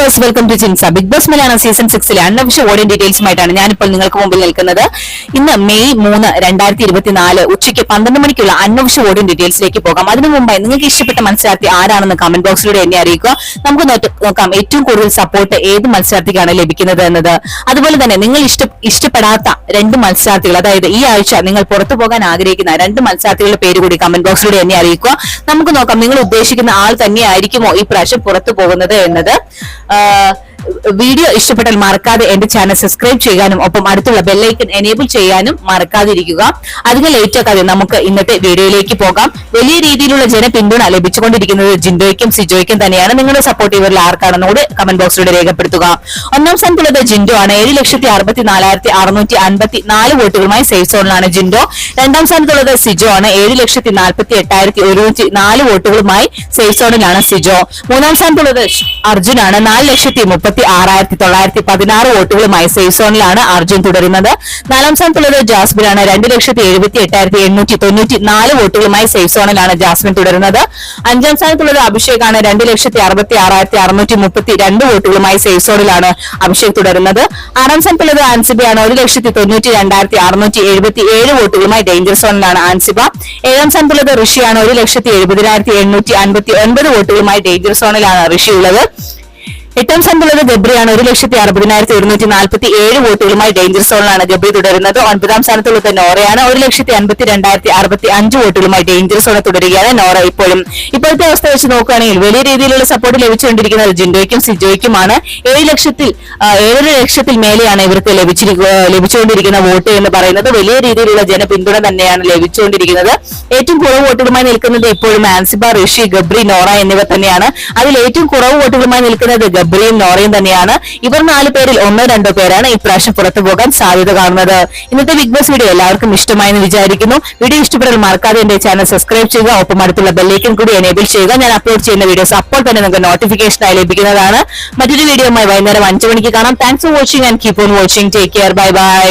Viewers, welcome to ചിൻസ. Bigg Boss Malayalam season 6 unofficial audition ഡീറ്റെയിൽസുമായിട്ടാണ് ഞാനിപ്പോൾ നിങ്ങൾക്ക് മുമ്പിൽ നിൽക്കുന്നത്. ഇന്ന് മെയ് 3, 2024 ഉച്ചയ്ക്ക് 12 മണിക്കുള്ള അൺഒഫീഷ്യൽ ഓഡിയൻ ഡീറ്റെയിൽസിലേക്ക് പോകാം. അതിനു മുമ്പായി നിങ്ങൾക്ക് ഇഷ്ടപ്പെട്ട മത്സരാർത്ഥി ആരാണെന്ന് കമന്റ് ബോക്സിലൂടെ എന്നെ അറിയിക്കുക. നമുക്ക് നോക്കാം ഏറ്റവും കൂടുതൽ സപ്പോർട്ട് ഏത് മത്സരാർത്ഥിക്കാണ് ലഭിക്കുന്നത് എന്നത്. അതുപോലെ തന്നെ നിങ്ങൾ ഇഷ്ടപ്പെടാത്ത 2 മത്സരാർത്ഥികൾ, അതായത് ഈ ആഴ്ച നിങ്ങൾ പുറത്തു പോകാൻ ആഗ്രഹിക്കുന്ന 2 മത്സരാർത്ഥികളുടെ പേര് കൂടി കമന്റ് ബോക്സിലൂടെ എന്നെ അറിയിക്കുക. നമുക്ക് നോക്കാം നിങ്ങൾ ഉദ്ദേശിക്കുന്ന ആൾ തന്നെയായിരിക്കുമോ ഈ പ്രാവശ്യം പുറത്തു പോകുന്നത് എന്നത്. വീഡിയോ ഇഷ്ടപ്പെട്ടാൽ മറക്കാതെ എന്റെ ചാനൽ സബ്സ്ക്രൈബ് ചെയ്യാനും ഒപ്പം അടുത്തുള്ള ബെല്ലൈക്കൺ എനേബിൾ ചെയ്യാനും മറക്കാതിരിക്കുക. അധികം ലേറ്റ് ആക്കാതെ നമുക്ക് ഇന്നത്തെ വീഡിയോയിലേക്ക് പോകാം. വലിയ രീതിയിലുള്ള ജനപിന്തുണ ലഭിച്ചുകൊണ്ടിരിക്കുന്നത് ജിൻഡോയ്ക്കും സിജോയ്ക്കും തന്നെയാണ്. നിങ്ങളുടെ സപ്പോർട്ട് ഇവരിൽ ആർക്കാണെന്നോട് കമന്റ് ബോക്സിലൂടെ രേഖപ്പെടുത്തുക. ഒന്നാം സ്ഥാനത്തുള്ളത് ജിൻഡോ ആണ്. 7,64,654 വോട്ടുകളുമായി സേഫ് സോണിലാണ് ജിൻഡോ. രണ്ടാം സ്ഥാനത്തുള്ളത് സിജോ ആണ്. 7,48,104 വോട്ടുകളുമായി സേഫ് സോണിലാണ് സിജോ. മൂന്നാം സ്ഥാനത്തുള്ളത് അർജുനാണ്. 4,36,916 വോട്ടുകളുമായി സേഫ് സോണിലാണ് അർജുൻ തുടരുന്നത്. നാലാം സ്ഥാനത്തുള്ളത് ജാസ്മിനാണ്. 2,78,894 വോട്ടുകളുമായി സേഫ് സോണിലാണ് ജാസ്മിൻ തുടരുന്നത്. അഞ്ചാം സ്ഥാനത്തുള്ളത് അഭിഷേകാണ്. 2,66,632 വോട്ടുകളുമായി സേഫ് സോണിലാണ് അഭിഷേക് തുടരുന്നത്. ആറാം സ്ഥാനത്തുള്ളത് ആൻസിബയാണ്. 1,92,677 വോട്ടുകളുമായി ഡേഞ്ചർ സോണിലാണ് ആൻസിബ. ഏഴാം സ്ഥാനത്തുള്ളത് ഋഷിയാണ്. 1,70,859 വോട്ടുകളുമായി ഡേഞ്ചർ സോണിലാണ് ഋഷി ഉള്ളത്. എട്ടാം സ്ഥാനത്തുള്ളത് ഗബ്രിയാണ്. 1,60,147 വോട്ടുകളുമായി ഡേഞ്ചർ സോണിലാണ് ഗബ്രി തുടരുന്നത്. ഒൻപതാം സ്ഥാനത്തുള്ളത് നോറയാണ്. 1,52,065 വോട്ടുകളുമായി ഡേഞ്ചർ സോണിൽ തുടരുകയാണ് നോറ. ഇപ്പോഴത്തെ അവസ്ഥ വെച്ച് നോക്കുകയാണെങ്കിൽ വലിയ രീതിയിലുള്ള സപ്പോർട്ട് ലഭിച്ചുകൊണ്ടിരിക്കുന്നത് ജിൻഡോയ്ക്കും സിജോയ്ക്കുമാണ്. 7 ലക്ഷത്തിൽ മേലെയാണ് ഇവർക്ക് ലഭിച്ചുകൊണ്ടിരിക്കുന്ന വോട്ട് എന്ന് പറയുന്നത്. വലിയ രീതിയിലുള്ള ജനപിന്തുണ തന്നെയാണ് ലഭിച്ചുകൊണ്ടിരിക്കുന്നത്. ഏറ്റവും കുറവ് വോട്ടുകളുമായി നിൽക്കുന്നത് ഇപ്പോഴും ആൻസിബ, ഋഷി, ഗബ്രി, നോറ എന്നിവർ തന്നെയാണ്. അതിൽ ഏറ്റവും കുറവ് വോട്ടുകളുമായി നിൽക്കുന്നത് ഗബ്രിയും നോറയും തന്നെയാണ്. ഇവർ 4 പേരിൽ 1-2 പേരാണ് ഇപ്രാവശ്യം പുറത്തു പോകാൻ സാധ്യത കാണുന്നത്. ഇന്നത്തെ ബിഗ് ബോസ് വീഡിയോ എല്ലാവർക്കും ഇഷ്ടമായെന്ന് വിചാരിക്കുന്നു. വീഡിയോ ഇഷ്ടപ്പെട്ടാൽ മറക്കാതെ എന്റെ ചാനൽ സബ്സ്ക്രൈബ് ചെയ്യുക, ഒപ്പം അടുത്തുള്ള ബെല്ലൈക്കൺ കൂടി എനേബിൾ ചെയ്യുക. ഞാൻ അപ്ലോഡ് ചെയ്യുന്ന വീഡിയോസ് അപ്പോൾ തന്നെ നിങ്ങൾക്ക് നോട്ടിഫിക്കേഷനായി ലഭിക്കുന്നതാണ്. മറ്റൊരു വീഡിയോയുമായി വൈകുന്നേരം 5 മണിക്ക് കാണാം. Thanks for watching and keep on watching. Take care. Bye bye.